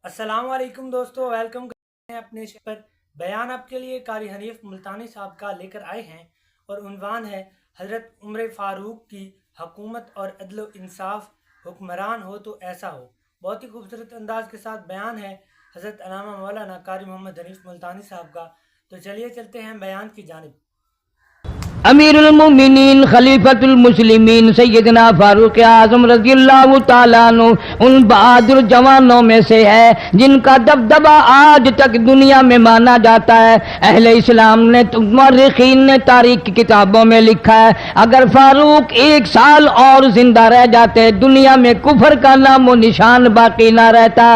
السلام علیکم دوستو، ویلکم کرتے ہیں اپنے شو پر۔ بیان آپ کے لیے قاری حنیف ملتانی صاحب کا لے کر آئے ہیں اور عنوان ہے حضرت عمر فاروق کی حکومت اور عدل و انصاف، حکمران ہو تو ایسا ہو۔ بہت ہی خوبصورت انداز کے ساتھ بیان ہے حضرت علامہ مولانا قاری محمد حنیف ملتانی صاحب کا، تو چلیے چلتے ہیں بیان کی جانب۔ امیر المومنین خلیفۃ المسلمین سیدنا فاروق اعظم رضی اللہ تعالیٰ عنہ ان بہادر جوانوں میں سے ہے جن کا دبدبہ آج تک دنیا میں مانا جاتا ہے۔ اہل اسلام نے مورخین نے تاریخ کی کتابوں میں لکھا ہے اگر فاروق 1 سال اور زندہ رہ جاتے دنیا میں کفر کا نام و نشان باقی نہ رہتا۔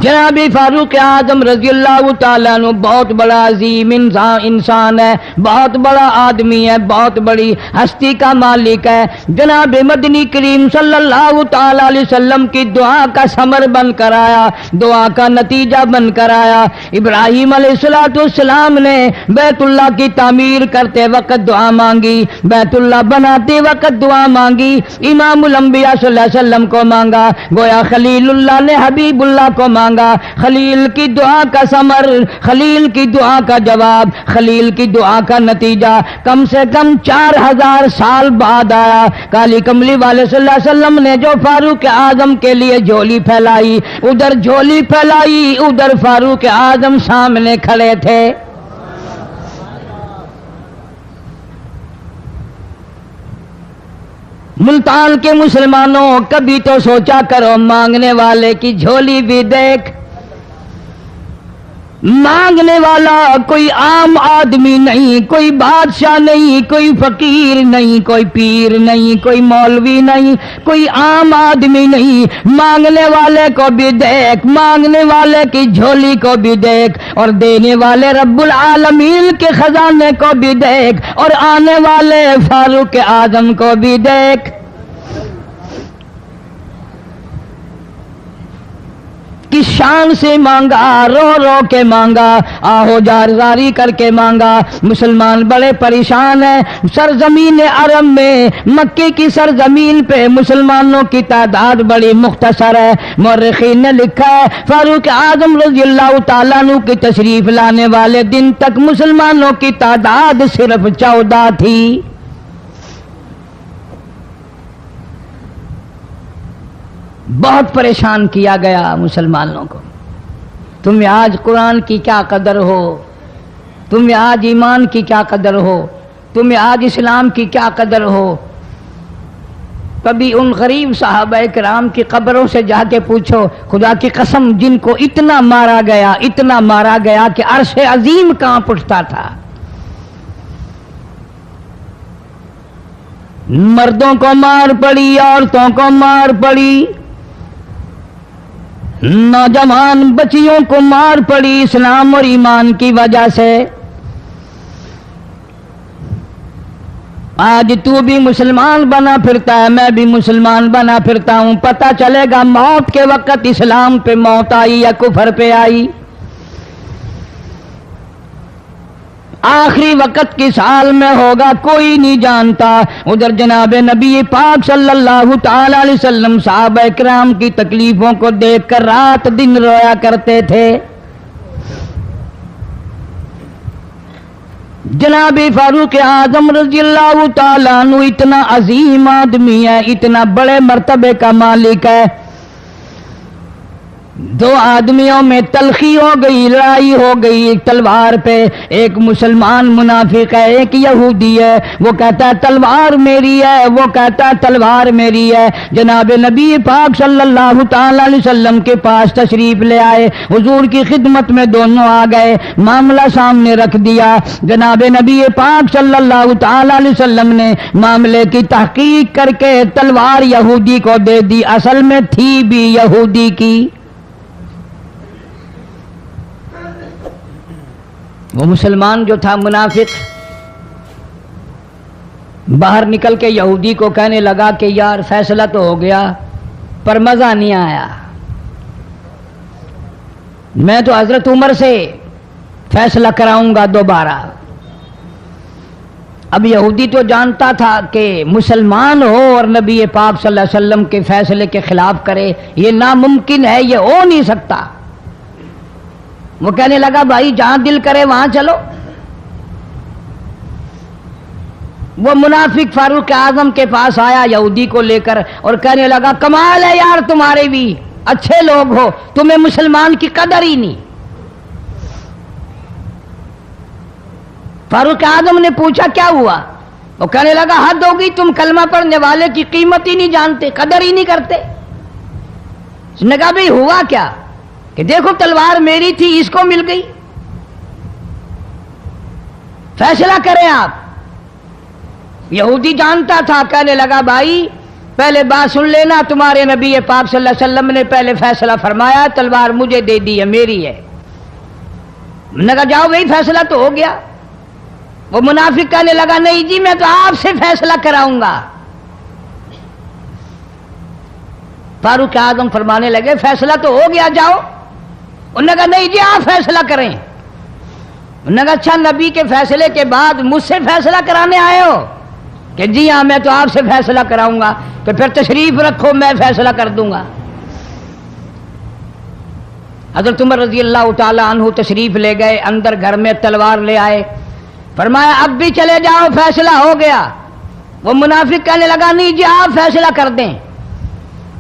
جناب فاروق اعظم رضی اللہ تعالیٰ عنہ بہت بڑا عظیم انسان ہے، بہت بڑا آدمی ہے، بہت بڑی ہستی کا مالک ہے۔ جناب مدنی کریم صلی اللہ تعالیٰ علیہ وسلم کی دعا کا ثمر بن کر آیا، دعا کا نتیجہ بن کر آیا۔ ابراہیم علیہ السلام نے بیت اللہ کی تعمیر کرتے وقت دعا مانگی، بیت اللہ بناتے وقت دعا مانگی، امام الانبیاء صلی اللہ علیہ وسلم کو مانگا، گویا خلیل اللہ نے حبیب اللہ کو مانگا۔ خلیل کی دعا کا ثمر، خلیل کی دعا کا جواب، خلیل کی دعا کا نتیجہ کم سے کم 4000 سال بعد آیا۔ کالی کملی والے صلی اللہ علیہ وسلم نے جو فاروق اعظم کے لیے جھولی پھیلائی، ادھر جھولی پھیلائی، ادھر فاروق اعظم سامنے کھڑے تھے۔ ملتان کے مسلمانوں کبھی تو سوچا کرو مانگنے والے کی جھولی بھی دیکھ۔ مانگنے والا کوئی عام آدمی نہیں، کوئی بادشاہ نہیں، کوئی فقیر نہیں، کوئی پیر نہیں، کوئی مولوی نہیں، کوئی عام آدمی نہیں۔ مانگنے والے کو بھی دیکھ، مانگنے والے کی جھولی کو بھی دیکھ، اور دینے والے رب العالمین کے خزانے کو بھی دیکھ، اور آنے والے فاروق اعظم کو بھی دیکھ۔ کس شان سے مانگا، رو رو کے مانگا، آہو جارزاری کر کے مانگا۔ مسلمان بڑے پریشان ہیں۔ سرزمین عرب میں، مکے کی سرزمین پہ مسلمانوں کی تعداد بڑی مختصر ہے۔ مورخین نے لکھا ہے فاروق اعظم رضی اللہ تعالیٰ عنہ کی تشریف لانے والے دن تک مسلمانوں کی تعداد صرف 14 تھی۔ بہت پریشان کیا گیا مسلمانوں کو۔ تمہیں آج قرآن کی کیا قدر ہو، تمہیں آج ایمان کی کیا قدر ہو، تمہیں آج اسلام کی کیا قدر ہو۔ کبھی ان غریب صحابہ کرام کی قبروں سے جا کے پوچھو، خدا کی قسم جن کو اتنا مارا گیا، اتنا مارا گیا کہ عرش عظیم کانپ اٹھتا تھا۔ مردوں کو مار پڑی، عورتوں کو مار پڑی، نوجوان بچیوں کو مار پڑی اسلام اور ایمان کی وجہ سے۔ آج تو بھی مسلمان بنا پھرتا ہے، میں بھی مسلمان بنا پھرتا ہوں، پتہ چلے گا موت کے وقت اسلام پہ موت آئی یا کفر پہ آئی۔ آخری وقت کس حال میں ہوگا کوئی نہیں جانتا۔ ادھر جناب نبی پاک صلی اللہ تعالی علیہ وسلم صحابہ کرام کی تکلیفوں کو دیکھ کر رات دن رویا کرتے تھے۔ جناب فاروق اعظم رضی اللہ تعالیٰ عنہ اتنا عظیم آدمی ہے، اتنا بڑے مرتبے کا مالک ہے۔ 2 آدمیوں میں تلخی ہو گئی، لڑائی ہو گئی ایک تلوار پہ۔ ایک مسلمان منافق ہے، ایک یہودی ہے، وہ کہتا ہے تلوار میری ہے، وہ کہتا ہے تلوار میری ہے۔ جناب نبی پاک صلی اللہ تعالی علیہ وسلم کے پاس تشریف لے آئے، حضور کی خدمت میں دونوں آ گئے، معاملہ سامنے رکھ دیا۔ جناب نبی پاک صلی اللہ تعالی علیہ وسلم نے معاملے کی تحقیق کر کے تلوار یہودی کو دے دی، اصل میں تھی بھی یہودی کی۔ وہ مسلمان جو تھا منافق باہر نکل کے یہودی کو کہنے لگا کہ یار فیصلہ تو ہو گیا پر مزہ نہیں آیا، میں تو حضرت عمر سے فیصلہ کراؤں گا دوبارہ۔ اب یہودی تو جانتا تھا کہ مسلمان ہو اور نبی پاک صلی اللہ علیہ وسلم کے فیصلے کے خلاف کرے، یہ ناممکن ہے، یہ ہو نہیں سکتا۔ وہ کہنے لگا بھائی جہاں دل کرے وہاں چلو۔ وہ منافق فاروق اعظم کے پاس آیا یہودی کو لے کر اور کہنے لگا کمال ہے یار تمہارے بھی، اچھے لوگ ہو، تمہیں مسلمان کی قدر ہی نہیں۔ فاروق اعظم نے پوچھا کیا ہوا؟ وہ کہنے لگا حد ہوگی، تم کلمہ پڑھنے والے کی قیمت ہی نہیں جانتے، قدر ہی نہیں کرتے۔ اس نے کہا بھئی ہوا کیا؟ کہ دیکھو تلوار میری تھی، اس کو مل گئی، فیصلہ کریں آپ۔ یہودی جانتا تھا، کہنے لگا بھائی پہلے بات سن لینا، تمہارے نبی پاک صلی اللہ علیہ وسلم نے پہلے فیصلہ فرمایا، تلوار مجھے دے دی ہے، میری ہے۔ میں نے کہا جاؤ بھائی فیصلہ تو ہو گیا۔ وہ منافق کہنے لگا نہیں جی میں تو آپ سے فیصلہ کراؤں گا۔ فاروق اعظم فرمانے لگے فیصلہ تو ہو گیا جاؤ۔ انہوں نے کہا نہیں جی آپ فیصلہ کریں۔ انہوں نے کہا اچھا نبی کے فیصلے کے بعد مجھ سے فیصلہ کرانے آئے ہو؟ کہ جی ہاں میں تو آپ سے فیصلہ کراؤں گا، تو پھر تشریف رکھو میں فیصلہ کر دوں گا۔ حضرت عمر رضی اللہ تعالی عنہ تشریف لے گئے اندر، گھر میں تلوار لے آئے، فرمایا اب بھی چلے جاؤ فیصلہ ہو گیا۔ وہ منافق کہنے لگا نہیں جی آپ فیصلہ کر دیں۔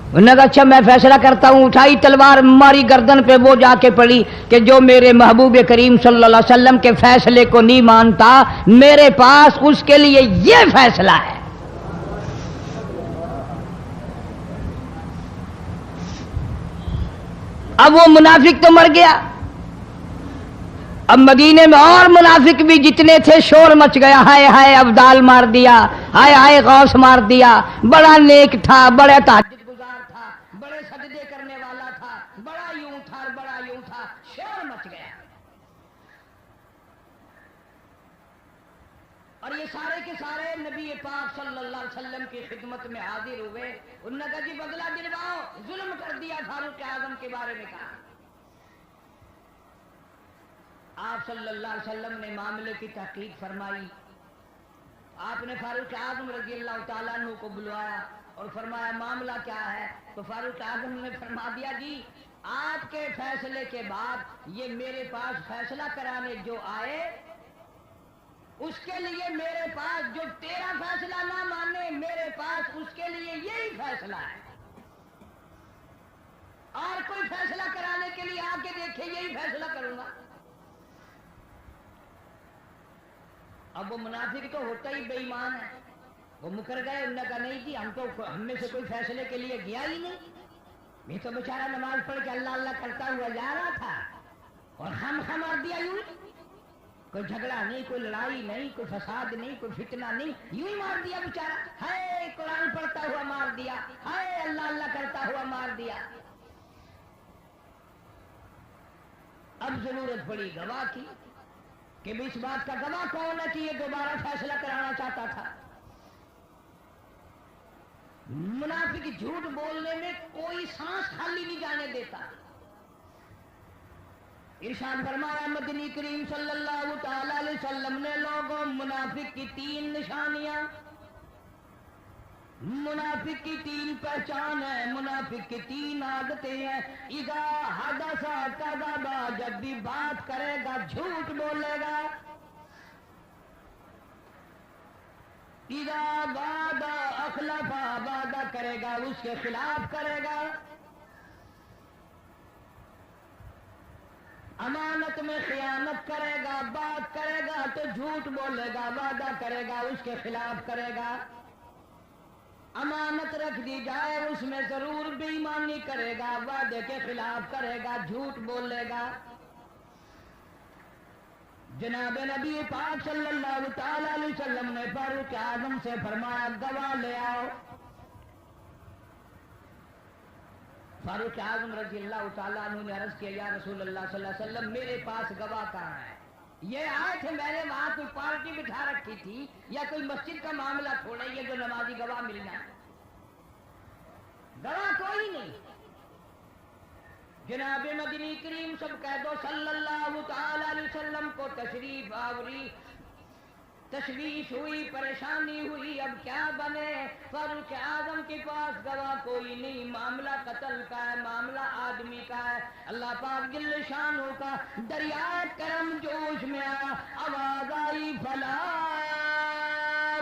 انہوں نے کہا اچھا میں فیصلہ کرتا ہوں۔ اٹھائی تلوار، ماری گردن پہ، وہ جا کے پڑی کہ جو میرے محبوب کریم صلی اللہ علیہ وسلم کے فیصلے کو نہیں مانتا، میرے پاس اس کے لیے یہ فیصلہ ہے۔ اب وہ منافق تو مر گیا، اب مدینے میں اور منافق بھی جتنے تھے شور مچ گیا، ہائے ہائے ابدال مار دیا، ہائے ہائے غوث مار دیا، بڑا نیک تھا، بڑا تہجد گزار تھا، بڑے سجدے کرنے والا تھا، بڑا یوں تھا، بڑا یوں تھا، شور مچ گیا۔ اور یہ سارے کے سارے نبی پاک صلی اللہ علیہ وسلم کی خدمت میں حاضر ہوئے۔ انہوں نے کہا جی بدلہ دلواؤ، ظلم کر دیا فاروق اعظم کے بارے میں۔ کہا آپ صلی اللہ علیہ وسلم نے معاملے کی تحقیق فرمائی۔ آپ نے فاروق اعظم رضی اللہ تعالیٰ عنہ کو بلوایا اور فرمایا معاملہ کیا ہے؟ تو فاروق اعظم نے فرما دیا جی آپ کے فیصلے کے بعد یہ میرے پاس فیصلہ کرانے جو آئے، اس کے لیے میرے پاس جو تیرا فیصلہ نہ مانے، میرے پاس اس کے لیے یہی فیصلہ ہے، اور کوئی فیصلہ کرانے کے لیے آ کے دیکھے یہی فیصلہ کروں گا۔ اب وہ منافق تو ہوتا ہی بے ایمان ہے، وہ مکر گئے۔ انہوں نے کہا نہیں جی ہم میں سے کوئی فیصلے کے لیے گیا ہی نہیں، میں تو بیچارہ نماز پڑھ کے اللہ اللہ کرتا ہوا جا رہا تھا اور ہم مار دیا یوں، کوئی جھگڑا نہیں، کوئی لڑائی نہیں، کوئی فساد نہیں، کوئی فتنہ نہیں، یوں ہی مار دیا بیچارہ، ہائے قرآن پڑھتا ہوا مار دیا، ہائے اللہ اللہ کرتا ہوا مار دیا۔ اب ضرورت پڑی گواہ کی کہ اس بات کا گواہ کون ہے کہ یہ دوبارہ فیصلہ کرانا چاہتا تھا۔ منافق جھوٹ بولنے میں کوئی سانس خالی نہیں جانے دیتا۔ ارشاد فرمایا مدنی کریم صلی اللہ تعالی علیہ وسلم نے لوگوں منافق کی 3 نشانیاں، منافق کی 3 پہچان ہے، منافق کی 3 عادتیں ہیں۔ اذا حدث کذب، جب بھی بات کرے گا جھوٹ بولے گا۔ اذا وعد اخلف، وعدہ کرے گا اس کے خلاف کرے گا۔ امانت میں خیانت کرے گا، بات کرے گا تو جھوٹ بولے گا، وعدہ کرے گا اس کے خلاف کرے گا۔ امانت رکھ دی جائے اس میں ضرور بے ایمانی کرے گا، وعدے کے خلاف کرے گا، جھوٹ بولے گا۔ جناب نبی پاک صلی اللہ تعالی علیہ وسلم نے فاروق اعظم سے فرمایا گواہ لے آؤ۔ فاروق اعظم رضی اللہ تعالیٰ عنہ نے عرض کیا یا رسول اللہ صلی اللہ علیہ وسلم میرے پاس گواہ کہاں ہے؟ یہ آئے تھے، میں نے وہاں کوئی پارٹی بٹھا رکھی تھی یا کوئی مسجد کا معاملہ تھوڑا یہ جو نمازی گواہ ملنا، گواہ کوئی نہیں۔ جناب مدنی کریم سب کہہ دو صلی اللہ تعالی علیہ وسلم کو تشریف آوری۔ تشویش ہوئی، پریشانی ہوئی، اب کیا بنے؟ فاروق اعظم کے پاس گواہ کوئی نہیں، معاملہ قتل کا ہے، معاملہ آدمی کا ہے۔ اللہ پاک جل شانہ کا دریائے کرم جوش میں آیا، آواز آئی فلا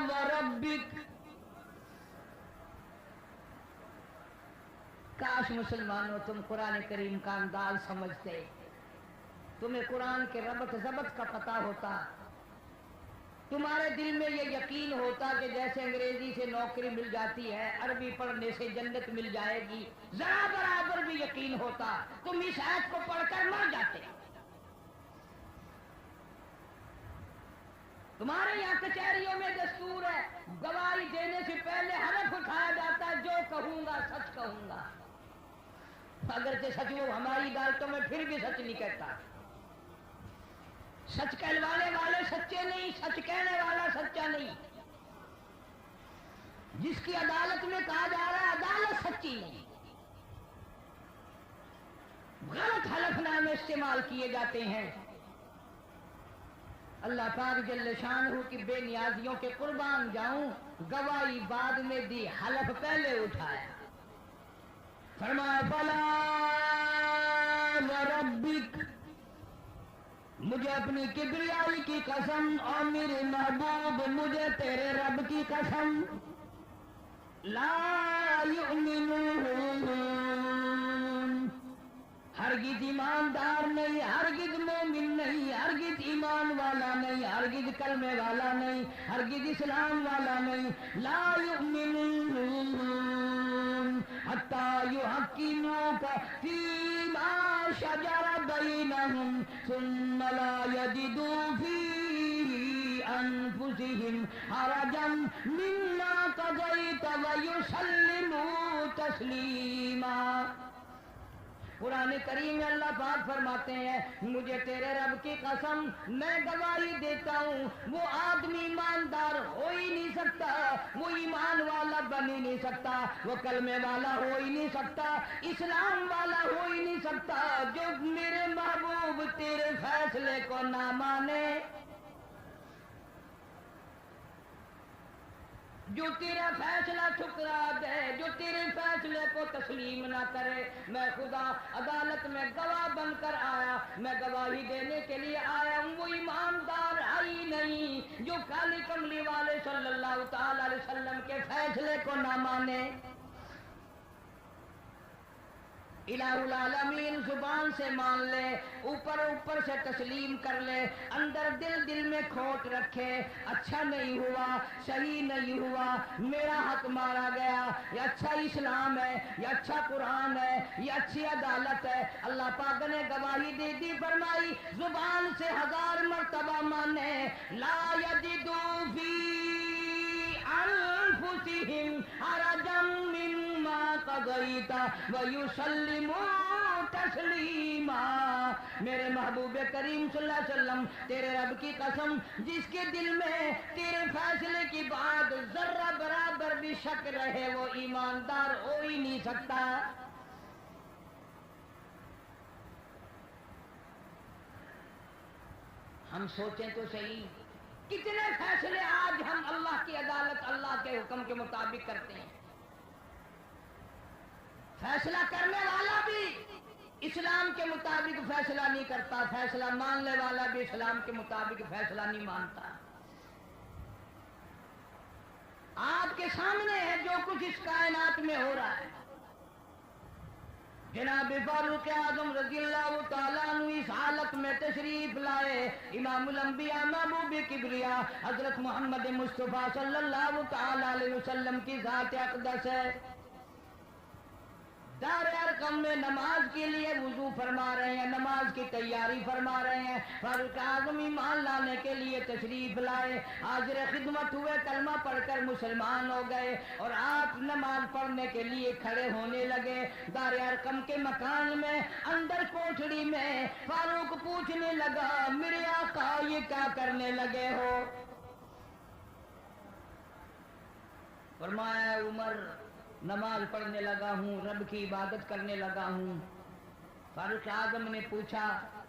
وربک۔ کاش مسلمانوں تم قرآن کریم کا انداز سمجھتے، تمہیں قرآن کے ربط ضبط کا پتہ ہوتا، تمہارے دل میں یہ یقین ہوتا کہ جیسے انگریزی سے نوکری مل جاتی ہے، عربی پڑھنے سے جنت مل جائے گی، ذرا برابر بھی یقین ہوتا تم اس آیت کو پڑھ کر مر جاتے۔ تمہارے یہاں کچہریوں میں دستور ہے، گواہی دینے سے پہلے حلف اٹھایا جاتا ہے، جو کہوں گا سچ کہوں گا، اگرچہ سچ وہ ہماری عدالتوں میں پھر بھی سچ نہیں کہتا۔ سچ کہلوانے والے سچے نہیں، سچ کہنے والا سچا نہیں۔ جس کی عدالت میں کہا جا رہا ہے عدالت سچی نہیں، غلط حلف نامے استعمال کیے جاتے ہیں۔ اللہ پاک جل شانہ کی بے نیازیوں کے قربان جاؤں، گواہی بعد میں دی، حلف پہلے اٹھایا۔ فرمایا فلا وربک، مجھے اپنی کبریائی کی قسم اور میرے محبوب مجھے تیرے رب کی قسم، لا یؤمنون، ہرگز ایماندار نہیں، ہرگز مومن نہیں، ہرگز ایمان والا نہیں، ہرگز کلمے والا نہیں، ہرگز اسلام والا نہیں، لا یؤمنون حتی یحکموک فیما شجر بینہم ثم لا یجدوا فی انفسہم حرجا مما قضیت ویسلموا تسلیما۔ قرآن کریم میں اللہ پاک فرماتے ہیں مجھے تیرے رب کی قسم، میں گواہی دیتا ہوں وہ آدمی ایماندار ہو ہی نہیں سکتا، وہ ایمان والا بن ہی نہیں سکتا، وہ کلمے والا ہو ہی نہیں سکتا، اسلام والا ہو ہی نہیں سکتا جو میرے محبوب تیرے فیصلے کو نہ مانے، جو تیرا فیصلہ ٹھکرا دے، جو تیرے فیصلے کو تسلیم نہ کرے۔ میں خدا عدالت میں گواہ بن کر آیا، میں گواہی دینے کے لیے آیا ہوں، وہ ایماندار ہی نہیں جو کالی کملی والے صلی اللہ تعالی علیہ وسلم کے فیصلے کو نہ مانے۔ الہ العالمین زبان سے مان لے، اوپر اوپر سے تسلیم کر لے، اندر دل دل میں کھوٹ رکھے، اچھا نہیں ہوا، صحیح نہیں ہوا، میرا حق مارا گیا، یہ اچھا اسلام ہے، یہ اچھا قرآن ہے، یہ اچھی عدالت ہے۔ اللہ پاک نے گواہی دے دی، فرمائی زبان سے 1000 مرتبہ مانے، لا یجدوا فی انفسہم حرجا مما قضیت ویسلموا تسلیما۔ میرے محبوب کریم صلی اللہ علیہ وسلم تیرے رب کی قسم، جس کے دل میں تیرے فیصلے کی بات ذرہ برابر بھی شک رہے وہ ایماندار ہو ہی نہیں سکتا۔ ہم سوچیں تو صحیح، کتنے فیصلے آج ہم اللہ کی عدالت، اللہ کے حکم کے مطابق کرتے ہیں۔ فیصلہ کرنے والا بھی اسلام کے مطابق فیصلہ نہیں کرتا، فیصلہ ماننے والا بھی اسلام کے مطابق فیصلہ نہیں مانتا۔ آپ کے سامنے ہے جو کچھ اس کائنات میں ہو رہا ہے۔ جناب فاروق اعظم رضی اللہ تعالیٰ عنہ اس حالت میں تشریف لائے، امام الانبیاء محبوب کبریا حضرت محمد مصطفیٰ صلی اللہ تعالیٰ علیہ وسلم کی ذات اقدس ہے، دار ارقم میں نماز کے لیے وضو فرما رہے ہیں، نماز کی تیاری فرما رہے ہیں۔ فاروق اعظم ایمان لانے کے لیے تشریف لائے، حاضر خدمت ہوئے، کلمہ پڑھ کر مسلمان ہو گئے، اور آپ نماز پڑھنے کے لیے کھڑے ہونے لگے۔ دار ارقم کے مکان میں اندر کوٹھڑی میں فاروق پوچھنے لگا میرے آقا یہ کیا کرنے لگے ہو؟ فرمایا عمر نماز پڑھنے لگا ہوں، رب کی عبادت کرنے لگا ہوں۔ فاروق اعظم نے پوچھا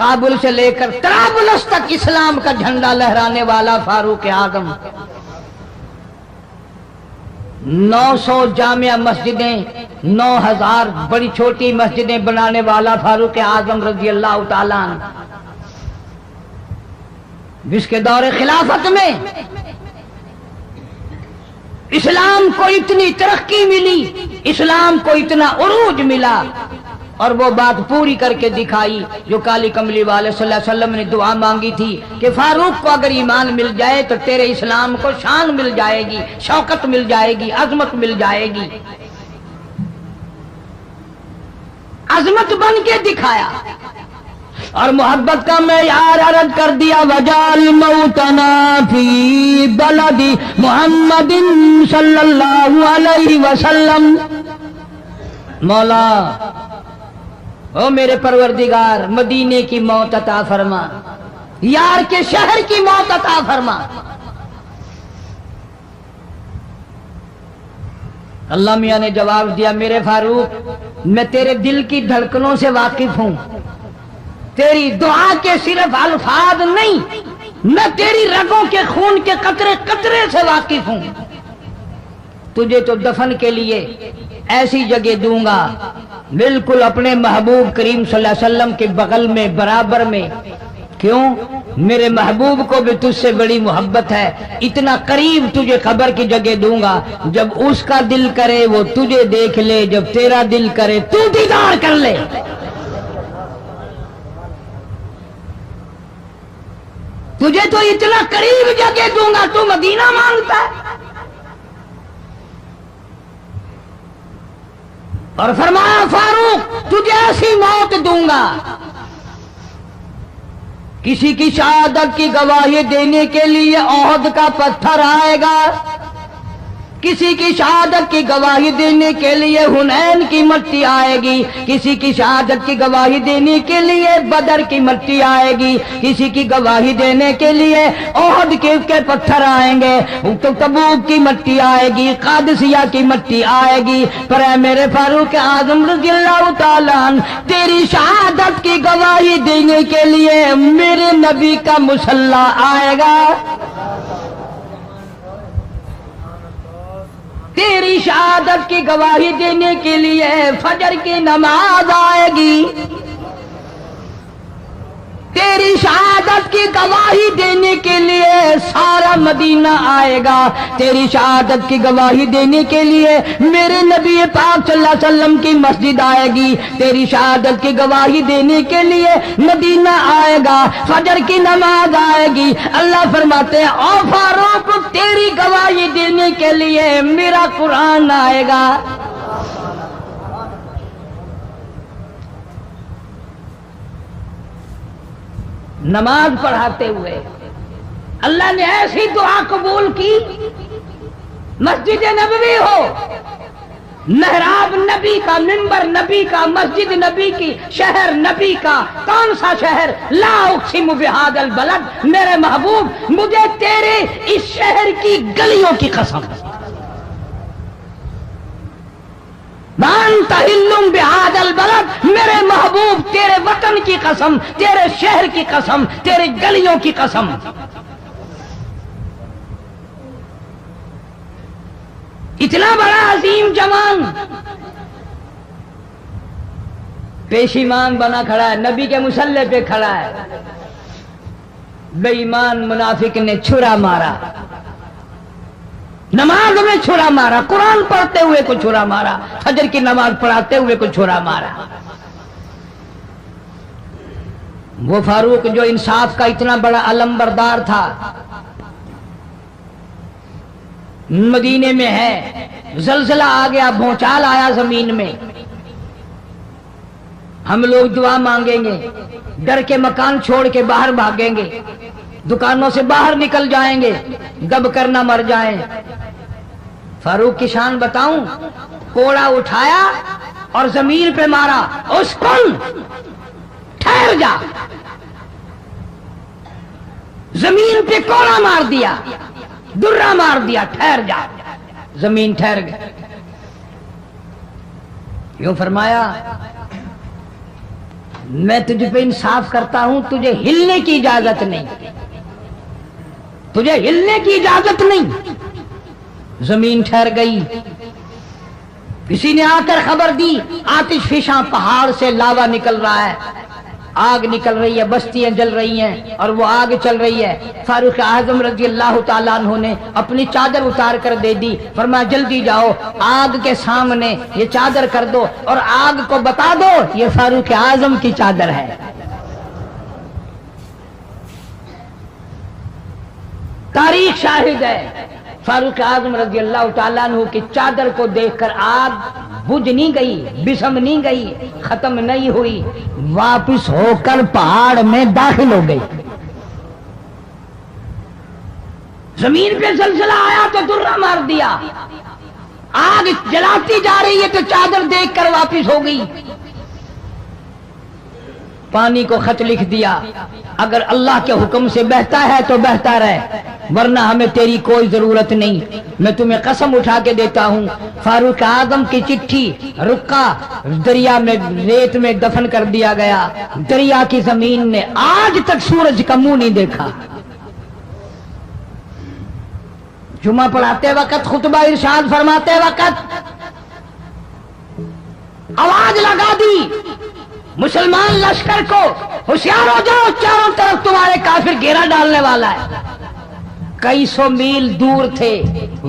کابل سے لے کر طرابلس تک اسلام کا جھنڈا لہرانے والا فاروق اعظم، 900 جامع مسجدیں، 9000 بڑی چھوٹی مسجدیں بنانے والا فاروق اعظم رضی اللہ تعالیٰ عنہ، جس کے دور خلافت میں اسلام کو اتنی ترقی ملی، اسلام کو اتنا عروج ملا، اور وہ بات پوری کر کے دکھائی جو کالی کملی والے صلی اللہ علیہ وسلم نے دعا مانگی تھی کہ فاروق کو اگر ایمان مل جائے تو تیرے اسلام کو شان مل جائے گی، شوکت مل جائے گی، عظمت مل جائے گی۔ عظمت بن کے دکھایا اور محبت کا معیار عرض کر دیا، وجعل موتنا فی بلد محمد صلی اللہ علیہ وسلم۔ مولا او میرے پروردگار، مدینے کی موت عطا فرما، یار کے شہر کی موت عطا فرما۔ اللہ میاں نے جواب دیا، میرے فاروق میں تیرے دل کی دھڑکنوں سے واقف ہوں، تیری دعا کے صرف الفاظ نہیں، میں تیری رگوں کے خون کے قطرے قطرے سے واقف ہوں۔ تجھے تو دفن کے لیے ایسی جگہ دوں گا بالکل اپنے محبوب کریم صلی اللہ علیہ وسلم کے بغل میں، برابر میں۔ کیوں؟ میرے محبوب کو بھی تجھ سے بڑی محبت ہے، اتنا قریب تجھے قبر کی جگہ دوں گا، جب اس کا دل کرے وہ تجھے دیکھ لے، جب تیرا دل کرے تو دیدار کر لے۔ تجھے تو اتنا قریب جگہ دوں گا، تو مدینہ مانگتا ہے۔ اور فرمایا فاروق تجھے ایسی موت دوں گا، کسی کی شہادت کی گواہی دینے کے لیے احد کا پتھر آئے گا، کسی کی شہادت کی گواہی دینے کے لیے حنین کی مٹی آئے گی، کسی کی شہادت کی گواہی دینے کے لیے بدر کی مٹی آئے گی، کسی کی گواہی دینے کے لیے احد کے پتھر آئیں گے، تو تبوک کی مٹی آئے گی، قادسیہ کی مٹی آئے گی، پر اے میرے فاروق اعظم رضی اللہ تعالیٰ عنہ، تیری شہادت کی گواہی دینے کے لیے میرے نبی کا مصلی آئے گا، تیری شہادت کی گواہی دینے کے لیے فجر کی نماز آئے گی، تیری شہادت کی گواہی دینے کے لیے سارا مدینہ آئے گا، تیری شہادت کی گواہی دینے کے لیے میرے نبی پاک صلی اللہ علیہ وسلم کی مسجد آئے گی، تیری شہادت کی گواہی دینے کے لیے مدینہ آئے گا، فجر کی نماز آئے گی۔ اللہ فرماتے ہیں او فاروق تیری گواہی دینے کے لیے میرا قرآن آئے گا۔ نماز پڑھاتے ہوئے اللہ نے ایسی دعا قبول کی، مسجد نبوی ہو، محراب نبی کا، منبر نبی کا، مسجد نبی کی، شہر نبی کا، کون سا شہر؟ لا اقسم بہذا البلد، میرے محبوب مجھے تیرے اس شہر کی گلیوں کی قسم، وانت حل بہذا البلد، میرے محبوب تیرے وطن کی قسم، تیرے شہر کی قسم، تیرے گلیوں کی قسم۔ اتنا بڑا عظیم جوان پیشیمان بنا کھڑا ہے، نبی کے مصلی پہ کھڑا ہے، بے ایمان منافق نے چھرا مارا، نماز میں چھرا مارا، قرآن پڑھتے ہوئے کو چھرا مارا، فجر کی نماز پڑھاتے ہوئے کو چھرا مارا۔ وہ فاروق جو انصاف کا اتنا بڑا علم بردار تھا، مدینے میں ہے، زلزلہ آ گیا، بھونچال آیا زمین میں، ہم لوگ دعا مانگیں گے، ڈر کے مکان چھوڑ کے باہر بھاگیں گے، دکانوں سے باہر نکل جائیں گے، دب کر نہ مر جائیں۔ فاروق کی شان بتاؤں، کوڑا اٹھایا اور زمین پہ مارا، اسکن ٹھہر جا، زمین پہ کوڑا مار دیا، درہ مار دیا، ٹھہر جا، زمین ٹھہر گئی۔ یوں فرمایا میں تجھ پہ انصاف کرتا ہوں، تجھے ہلنے کی اجازت نہیں، تجھے ہلنے کی اجازت نہیں۔ زمین ٹھہر گئی، کسی نے آ کر خبر دی آتش فشاں پہاڑ سے لاوا نکل رہا ہے، آگ نکل رہی ہے، بستیاں جل رہی ہیں اور وہ آگ چل رہی ہے۔ فاروق اعظم رضی اللہ تعالیٰ عنہ نے اپنی چادر اتار کر دے دی، فرمایا جلدی جاؤ آگ کے سامنے یہ چادر کر دو اور آگ کو بتا دو یہ فاروق اعظم کی چادر ہے۔ تاریخ شاہد ہے، فاروق اعظم رضی اللہ تعالیٰ عنہ کی چادر کو دیکھ کر آگ بجھ نہیں گئی، بسم نہیں گئی، ختم نہیں ہوئی، واپس ہو کر پہاڑ میں داخل ہو گئی۔ زمین پہ زلزلہ آیا تو درہ مار دیا، آگ جلاتی جا رہی ہے تو چادر دیکھ کر واپس ہو گئی۔ پانی کو خط لکھ دیا، اگر اللہ کے حکم سے بہتا ہے تو بہتا رہے، ورنہ ہمیں تیری کوئی ضرورت نہیں۔ میں تمہیں قسم اٹھا کے دیتا ہوں، فاروق اعظم کی چٹھی رکا دریا میں ریت میں دفن کر دیا گیا۔ دریا کی زمین نے آج تک سورج کا منہ نہیں دیکھا۔ جمعہ پڑھاتے وقت، خطبہ ارشاد فرماتے وقت آواز لگا دی مسلمان لشکر کو، ہوشیار ہو جاؤ، چاروں طرف تمہارے کافر گھیرا ڈالنے والا ہے۔ کئی سو میل دور تھے،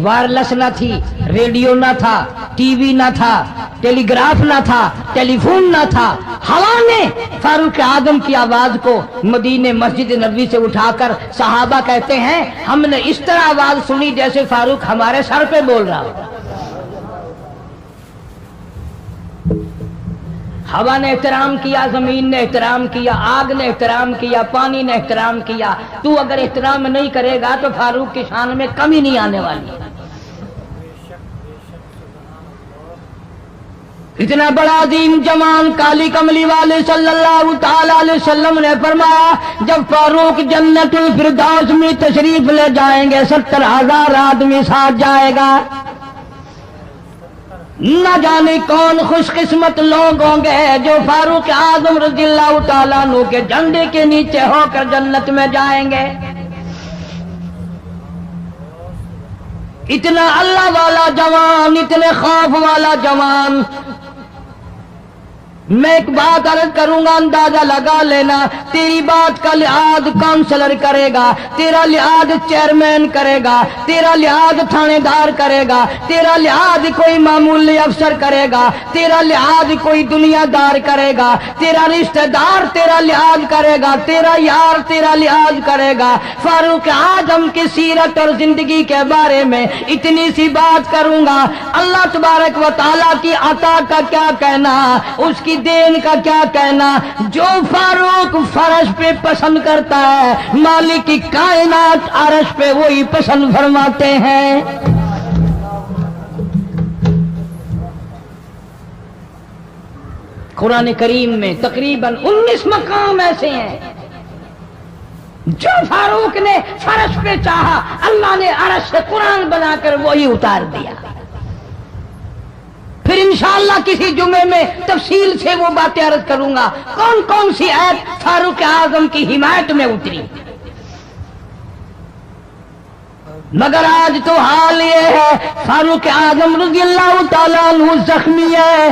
وائرلیس نہ تھی، ریڈیو نہ تھا، ٹی وی نہ تھا، ٹیلی گراف نہ تھا، ٹیلی فون نہ تھا۔ ہوا نے فاروق اعظم کی آواز کو مدینے مسجد نبوی سے اٹھا کر، صحابہ کہتے ہیں ہم نے اس طرح آواز سنی جیسے فاروق ہمارے سر پہ بول رہا ہو۔ ہوا نے احترام کیا، زمین نے احترام کیا، آگ نے احترام کیا، پانی نے احترام کیا۔ تو اگر احترام نہیں کرے گا تو فاروق کی شان میں کمی نہیں آنے والی۔ اتنا بڑا عظیم جوان کالی کملی والے صلی اللہ تعالی علیہ وسلم نے فرمایا جب فاروق جنت الفردوس میں تشریف لے جائیں گے 70,000 آدمی ساتھ جائے گا۔ نہ جانے کون خوش قسمت لوگ ہوں گے جو فاروق اعظم رضی اللہ تعالیٰ عنہ کے جھنڈے کے نیچے ہو کر جنت میں جائیں گے۔ اتنا اللہ والا جوان، اتنے خوف والا جوان۔ میں ایک بات عرض کروں گا، اندازہ لگا لینا، تیری بات کا لحاظ کونسلر کرے گا، تیرا لحاظ چیئرمین کرے گا، تیرا لحاظ تھانے دار کرے گا، تیرا لحاظ کوئی معمولی افسر کرے گا، تیرا لحاظ کوئی دنیا دار کرے گا، تیرا رشتہ دار تیرا لحاظ کرے گا، تیرا یار تیرا لحاظ کرے گا۔ فاروق اعظم کی سیرت اور زندگی کے بارے میں اتنی سی بات کروں گا، اللہ تبارک و تعالیٰ کی عطا کا کیا کہنا، اس کی دین کا کیا کہنا۔ جو فاروق فرش پہ پسند کرتا ہے مالک کی کائنات عرش پہ وہی پسند فرماتے ہیں۔ قرآن کریم میں تقریباً 19 مقام ایسے ہیں جو فاروق نے فرش پہ چاہا، اللہ نے عرش سے قرآن بنا کر وہی اتار دیا۔ پھر انشاءاللہ کسی جمعے میں تفصیل سے وہ باتیں عرض کروں گا کون کون سی آیت فاروق اعظم کی حمایت میں اتری۔ مگر آج تو حال یہ ہے فاروق اعظم رضی اللہ تعالیٰ عنہ زخمی ہے،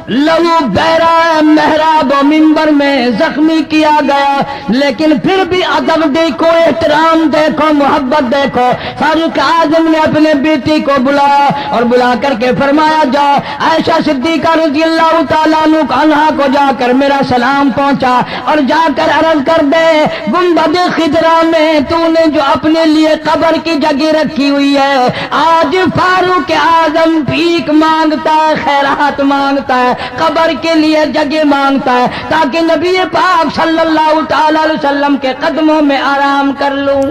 لہو بہرا ہے، محراب و منبر میں زخمی کیا گیا، لیکن پھر بھی ادب دیکھو، احترام دیکھو، محبت دیکھو۔ فاروق اعظم نے اپنے بیٹی کو بلایا اور بلا کر کے فرمایا جاؤ عائشہ صدیقہ رضی اللہ تعالیٰ عنہا کو جا کر میرا سلام پہنچا اور جا کر عرض کر دے گنبد خضرا میں تو نے جو اپنے لیے قبر کی جگہ رکھی ہوئی ہے، آج فاروق اعظم بھیک مانگتا ہے، خیرات مانگتا ہے، قبر کے لیے جگہ مانگتا ہے تاکہ نبی پاک صلی اللہ تعالی علیہ وسلم کے قدموں میں آرام کر لوں۔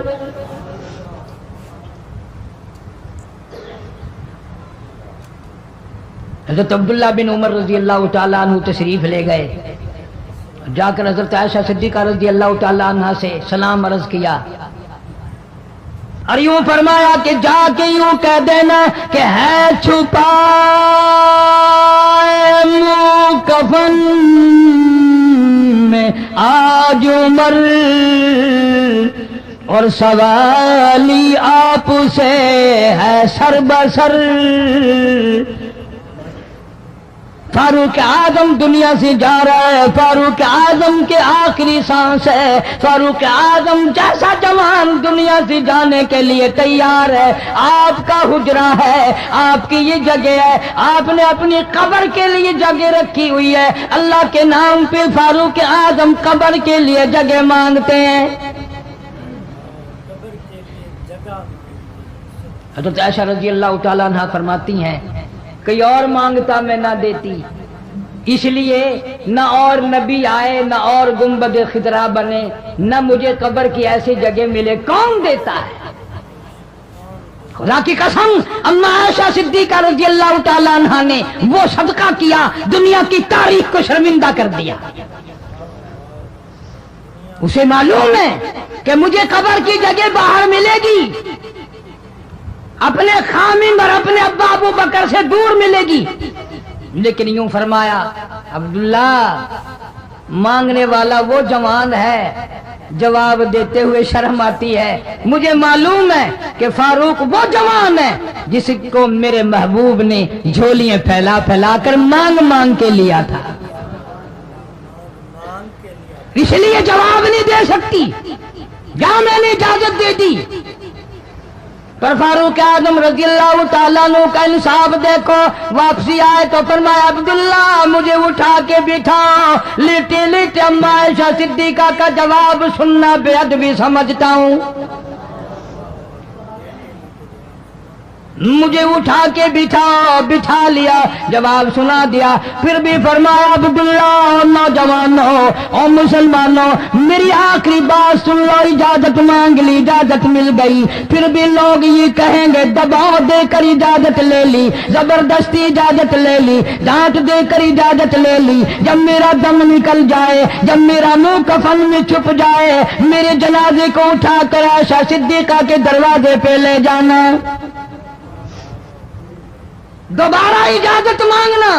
حضرت عبداللہ بن عمر رضی اللہ تعالیٰ عنہ تشریف لے گئے، جا کر حضرت عائشہ صدیقہ رضی اللہ تعالیٰ عنہ سے سلام عرض کیا اور یوں فرمایا کہ جا کے یوں کہہ دینا کہ ہے چھپا منہ کفن عمر اور سوالی آپ سے ہے سر بسر. فاروق اعظم دنیا سے جا رہا ہے، فاروق اعظم کے آخری سانس ہے، فاروق اعظم جیسا جوان دنیا سے جانے کے لیے تیار ہے. آپ کا حجرہ ہے، آپ کی یہ جگہ ہے، آپ نے اپنی قبر کے لیے جگہ رکھی ہوئی ہے. اللہ کے نام پہ فاروق اعظم قبر کے لیے جگہ مانگتے ہیں. قبر کے لیے جگہ مانگتے ہیں. حضرت عائشہ رضی اللہ تعالیٰ عنہ فرماتی ہیں کوئی اور مانگتا میں نہ دیتی، اس لیے نہ اور نبی آئے، نہ اور گنبد خضرا بنے، نہ مجھے قبر کی ایسی جگہ ملے. کون دیتا ہے؟ خدا کی قسم اما عائشہ صدیقہ رضی اللہ تعالیٰ عنہ نے وہ صدقہ کیا دنیا کی تاریخ کو شرمندہ کر دیا. اسے معلوم ہے کہ مجھے قبر کی جگہ باہر ملے گی، اپنے خامن اور اپنے ابا ابو بکر سے دور ملے گی. لیکن یوں فرمایا عبداللہ مانگنے والا وہ جوان ہے، جواب دیتے ہوئے شرم آتی ہے. مجھے معلوم ہے کہ فاروق وہ جوان ہے جس کو میرے محبوب نے جھولیاں پھیلا پھیلا کر مانگ مانگ کے لیا تھا، اس لیے جواب نہیں دے سکتی. جہاں میں نے اجازت دے دی. پر فاروق اعظم رضی اللہ تعالیٰ عنہ کا انصاف دیکھو، واپسی آئے تو فرمایا عبداللہ مجھے اٹھا کے بٹھاؤ. لیٹے لیٹے اما عائشہ صدیقہ کا جواب سننا بے ادبی سمجھتا ہوں. مجھے اٹھا کے بٹھا لیا، جواب سنا دیا. پھر بھی فرمایا عبداللہ نوجوانوں اور مسلمانوں میری آخری بات سن لو. اجازت مانگ لی، اجازت مل گئی. پھر بھی لوگ یہ کہیں گے دباؤ دے کر اجازت لے لی، زبردستی اجازت لے لی، ڈانٹ دے کر اجازت لے لی. جب میرا دم نکل جائے، جب میرا منہ کفن میں چھپ جائے، میرے جنازے کو اٹھا کر عائشہ صدیقہ کے دروازے پہ لے جانا. دوبارہ اجازت مانگنا.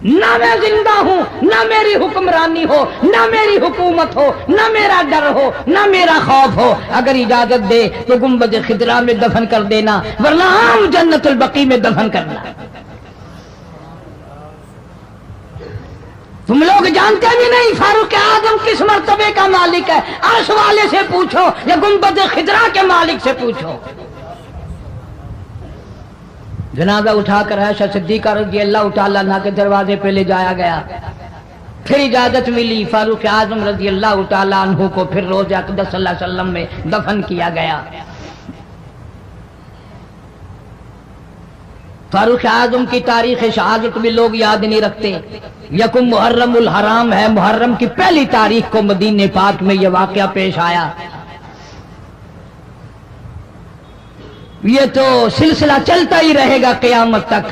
نہ میں زندہ ہوں، نہ میری حکمرانی ہو، نہ میری حکومت ہو، نہ میرا ڈر ہو، نہ میرا خوف ہو. اگر اجازت دے تو گنبد خضرا میں دفن کر دینا، ورنہ عام جنت البقیع میں دفن کرنا. تم لوگ جانتے بھی نہیں فاروق اعظم کس مرتبے کا مالک ہے. عرش والے سے پوچھو یا گنبد خضرا کے مالک سے پوچھو. جنازہ اٹھا کر عائشہ صدیقہ رضی اللہ تعالیٰ عنہ کے دروازے پہ لے جایا گیا. پھر اجازت ملی، فاروق اعظم رضی اللہ تعالیٰ عنہ کو پھر روضہ اقدس صلی اللہ علیہ وسلم میں دفن کیا گیا. فاروق اعظم کی تاریخ شہادت بھی لوگ یاد نہیں رکھتے. یکم محرم الحرام ہے، محرم کی پہلی تاریخ کو مدینہ پاک میں یہ واقعہ پیش آیا. یہ تو سلسلہ چلتا ہی رہے گا قیامت تک.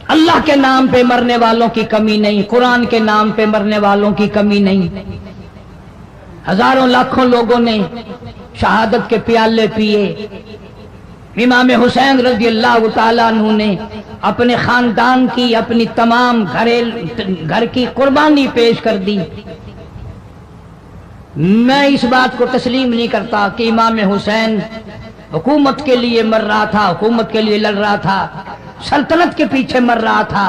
اللہ کے نام پہ مرنے والوں کی کمی نہیں، قرآن کے نام پہ مرنے والوں کی کمی نہیں. ہزاروں لاکھوں لوگوں نے شہادت کے پیالے پیے. امام حسین رضی اللہ تعالیٰ عنہ نے اپنے خاندان کی، اپنی تمام گھر کی قربانی پیش کر دی. میں اس بات کو تسلیم نہیں کرتا کہ امام حسین حکومت کے لیے مر رہا تھا، حکومت کے لیے لڑ رہا تھا، سلطنت کے پیچھے مر رہا تھا،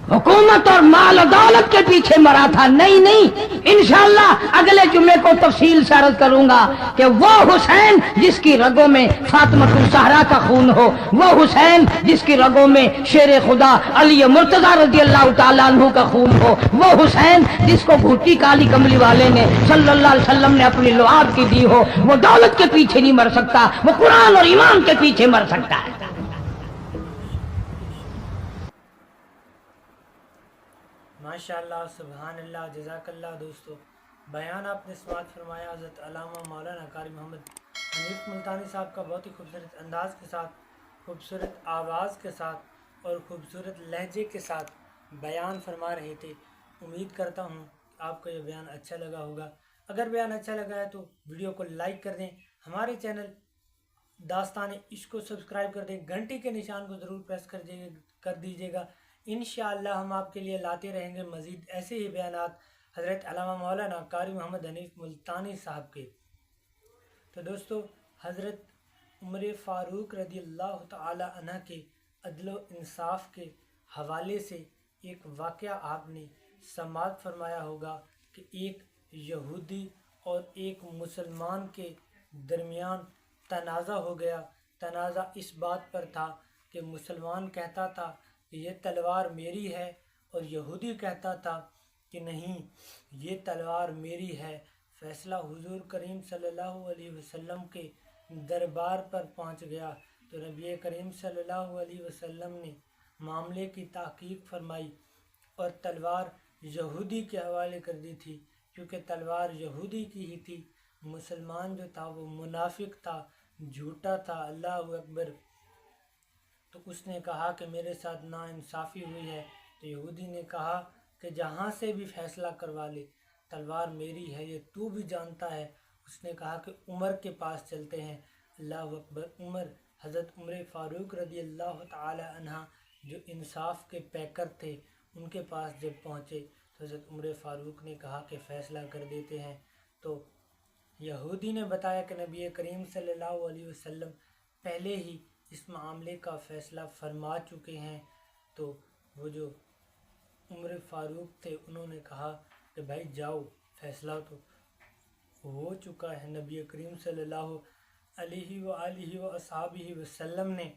حکومت اور مال و دولت کے پیچھے مرا تھا. نہیں، انشاءاللہ اگلے جمعے کو تفصیل سے عرض کروں گا کہ وہ حسین جس کی رگوں میں فاطمہ الزہرا کا خون ہو، وہ حسین جس کی رگوں میں شیر خدا علی مرتضیٰ رضی اللہ تعالیٰ عنہ کا خون ہو، وہ حسین جس کو بھوٹی کالی کملی والے نے صلی اللہ علیہ وسلم نے اپنی لعاب کی دی ہو، وہ دولت کے پیچھے نہیں مر سکتا، وہ قرآن اور ایمان کے پیچھے مر سکتا ہے. ماشاءاللہ، سبحان اللہ، جزاک اللہ. دوستو بیان آپ نے سماعت فرمایا حضرت علامہ مولانا قاری محمد حنیف ملتانی صاحب کا بہت ہی خوبصورت انداز کے ساتھ، خوبصورت آواز کے ساتھ اور خوبصورت لہجے کے ساتھ بیان فرما رہے تھے. امید کرتا ہوں آپ کو یہ بیان اچھا لگا ہوگا. اگر بیان اچھا لگا ہے تو ویڈیو کو لائک کر دیں، ہمارے چینل داستان عشق کو سبسکرائب کر دیں، گھنٹی کے نشان کو ضرور پریس کر دیجیے گا. انشاءاللہ ہم آپ کے لیے لاتے رہیں گے مزید ایسے ہی بیانات حضرت علامہ مولانا قاری محمد حنیف ملتانی صاحب کے۔ تو دوستو حضرت عمر فاروق رضی اللہ تعالی عنہ کے عدل و انصاف کے حوالے سے ایک واقعہ آپ نے سماعت فرمایا ہوگا کہ ایک یہودی اور ایک مسلمان کے درمیان تنازع ہو گیا۔ تنازع اس بات پر تھا کہ مسلمان کہتا تھا کہ یہ تلوار میری ہے اور یہودی کہتا تھا کہ نہیں یہ تلوار میری ہے۔ فیصلہ حضور کریم صلی اللہ علیہ وسلم کے دربار پر پہنچ گیا تو نبی کریم صلی اللہ علیہ وسلم نے معاملے کی تحقیق فرمائی اور تلوار یہودی کے حوالے کر دی تھی، کیونکہ تلوار یہودی کی ہی تھی۔ مسلمان جو تھا وہ منافق تھا، جھوٹا تھا، اللہ اکبر۔ تو اس نے کہا کہ میرے ساتھ ناانصافی ہوئی ہے، تو یہودی نے کہا کہ جہاں سے بھی فیصلہ کروا لے، تلوار میری ہے، یہ تو بھی جانتا ہے۔ اس نے کہا کہ عمر کے پاس چلتے ہیں، اللہ اکبر۔ عمر، حضرت عمر فاروق رضی اللہ تعالی عنہ جو انصاف کے پیکر تھے، ان کے پاس جب پہنچے تو حضرت عمر فاروق نے کہا کہ فیصلہ کر دیتے ہیں۔ تو یہودی نے بتایا کہ نبی کریم صلی اللہ علیہ وسلم پہلے ہی اس معاملے کا فیصلہ فرما چکے ہیں۔ تو وہ جو عمر فاروق تھے انہوں نے کہا کہ بھائی جاؤ، فیصلہ تو ہو چکا ہے، نبی کریم صلی اللہ علیہ وآلہ وصحبہ وسلم نے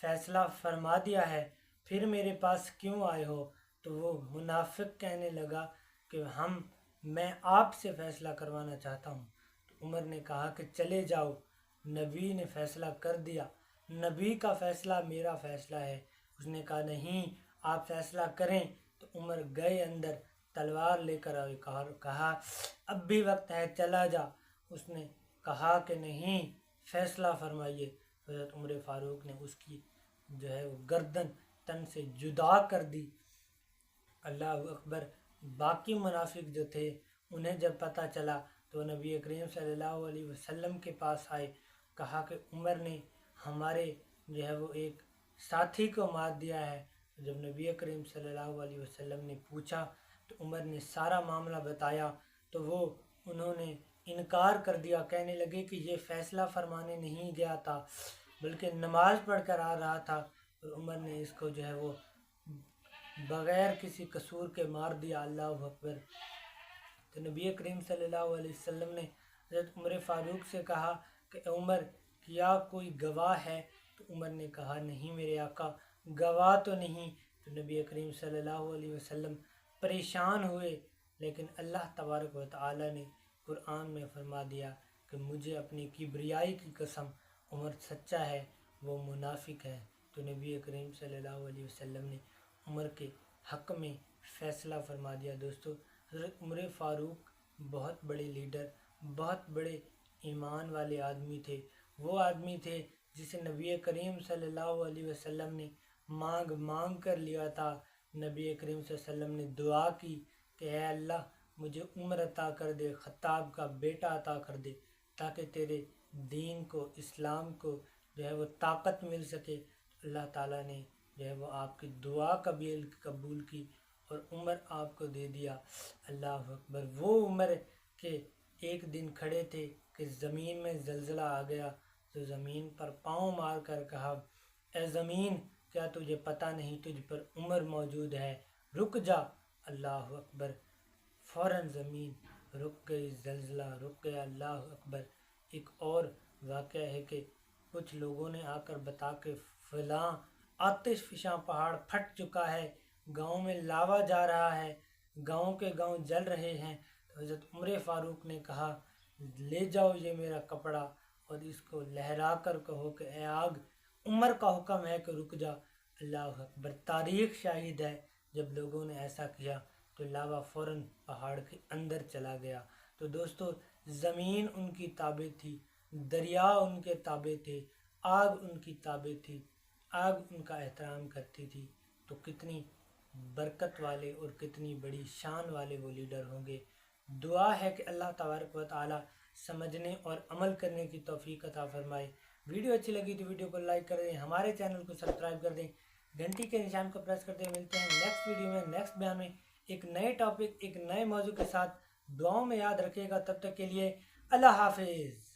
فیصلہ فرما دیا ہے، پھر میرے پاس کیوں آئے ہو؟ تو وہ منافق کہنے لگا کہ میں آپ سے فیصلہ کروانا چاہتا ہوں۔ تو عمر نے کہا کہ چلے جاؤ، نبی نے فیصلہ کر دیا، نبی کا فیصلہ میرا فیصلہ ہے۔ اس نے کہا نہیں، آپ فیصلہ کریں۔ تو عمر گئے اندر، تلوار لے کر آئے، کہا اب بھی وقت ہے، چلا جا۔ اس نے کہا کہ نہیں، فیصلہ فرمائیے۔ حضرت عمر فاروق نے اس کی جو ہے وہ گردن تن سے جدا کر دی، اللہ اکبر۔ باقی منافق جو تھے انہیں جب پتہ چلا تو نبی کریم صلی اللہ علیہ وسلم کے پاس آئے، کہا کہ عمر نے ہمارے جو ہے وہ ایک ساتھی کو مار دیا ہے۔ جب نبی کریم صلی اللہ علیہ وسلم نے پوچھا تو عمر نے سارا معاملہ بتایا، تو انہوں نے انکار کر دیا، کہنے لگے کہ یہ فیصلہ فرمانے نہیں گیا تھا بلکہ نماز پڑھ کر آ رہا تھا، اور عمر نے اس کو جو ہے وہ بغیر کسی قصور کے مار دیا، اللہ اکبر۔ تو نبی کریم صلی اللہ علیہ وسلم نے حضرت عمر فاروق سے کہا کہ عمر کیا کوئی گواہ ہے؟ تو عمر نے کہا نہیں میرے آقا، گواہ تو نہیں۔ تو نبی کریم صلی اللہ علیہ وسلم پریشان ہوئے، لیکن اللہ تبارک و تعالی نے قرآن میں فرما دیا کہ مجھے اپنی کبریائی کی قسم، عمر سچا ہے، وہ منافق ہے۔ تو نبی کریم صلی اللہ علیہ وسلم نے عمر کے حق میں فیصلہ فرما دیا۔ دوستو حضرت عمر فاروق بہت بڑے لیڈر، بہت بڑے ایمان والے آدمی تھے۔ وہ آدمی تھے جسے نبی کریم صلی اللہ علیہ وسلم نے مانگ کر لیا تھا۔ نبی کریم صلی اللہ علیہ وسلم نے دعا کی کہ اے اللہ مجھے عمر عطا کر دے، خطاب کا بیٹا عطا کر دے، تاکہ تیرے دین کو، اسلام کو جو ہے وہ طاقت مل سکے۔ اللہ تعالیٰ نے جو ہے وہ آپ کی دعا قبول کی اور عمر آپ کو دے دیا، اللہ اکبر۔ وہ عمر کے ایک دن کھڑے تھے کہ زمین میں زلزلہ آ گیا، تو زمین پر پاؤں مار کر کہا اے زمین کیا تجھے پتہ نہیں تجھ پر عمر موجود ہے، رک جا، اللہ اکبر۔ فوراً زمین رک گئی، زلزلہ رک گیا، اللہ اکبر۔ ایک اور واقعہ ہے کہ کچھ لوگوں نے آ کر بتا کہ فلاں آتش فشاں پہاڑ پھٹ چکا ہے، گاؤں میں لاوا جا رہا ہے، گاؤں کے گاؤں جل رہے ہیں۔ تو حضرت عمر فاروق نے کہا لے جاؤ یہ میرا کپڑا اور اس کو لہرا کر کہو کہ اے آگ، عمر کا حکم ہے کہ رک جا، اللہ اکبر۔ تاریخ شاہد ہے جب لوگوں نے ایسا کیا تو لاوا فوراً پہاڑ کے اندر چلا گیا۔ تو دوستو زمین ان کی تابع تھی، دریا ان کے تابع تھے، آگ ان کی تابع تھی، آگ ان کا احترام کرتی تھی۔ تو کتنی برکت والے اور کتنی بڑی شان والے وہ لیڈر ہوں گے۔ دعا ہے کہ اللہ تبارک و تعالی سمجھنے اور عمل کرنے کی توفیق عطا فرمائے۔ ویڈیو اچھی لگی تو ویڈیو کو لائک کر دیں، ہمارے چینل کو سبسکرائب کر دیں، گھنٹی کے نشان کو پریس کر دیں۔ ملتے ہیں نیکسٹ ویڈیو میں، نیکسٹ بیان میں ایک نئے ٹاپک ایک نئے موضوع کے ساتھ دعاؤں میں یاد رکھے گا. تب تک کے لیے اللہ حافظ.